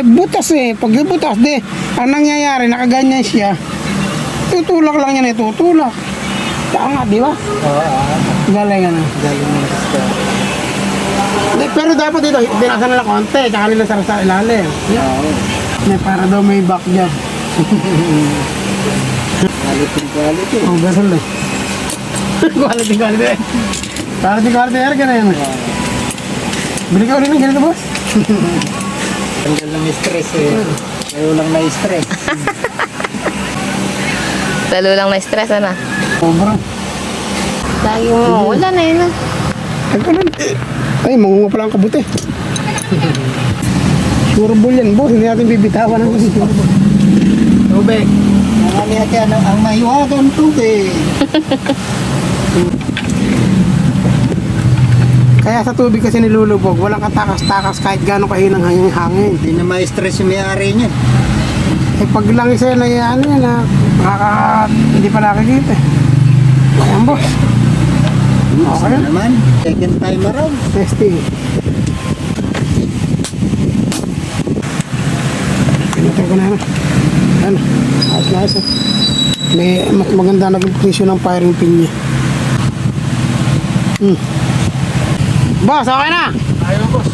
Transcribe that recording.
butas eh. Pag butas, ang nangyayari, nakaganyan siya. Tutulak lang yan, tutulak. Tanga, di ba? Oo. Galing ano. Galing mo na. Pero dapat dito, binasan na lang konti, tsaka nila sa ilalim. Oo. Para daw may back job. Quality. Oh, betul deh. Quality. Quality harga na yan. Bili ka ulit ng ganito, boss? Tanggal lang stress eh. Kayo lang may stress. Lalo lang na-stress, ano? Sobra. Lagi mo, wala na yun. Ay, mangunga pala ang kabuti. Sureball yan, boss. Hindi natin bibitawan ng Tubig. Ang yan ang mahiwagang tubig. Kaya sa tubig kasi nilulubog, walang katakas-takas kahit gano'ng kahinang hangin. Hindi na ma-stress yung may-ari niya. Eh pag lang isa na yan, hindi pa nakikita. Ayan, boss. Okay na naman. Second time around. Testing. Pinatay ko na yan. Ano? Ayos na ayos. May mas maganda nag-position ng firing pin niya. Boss, okay na? Ayaw, boss.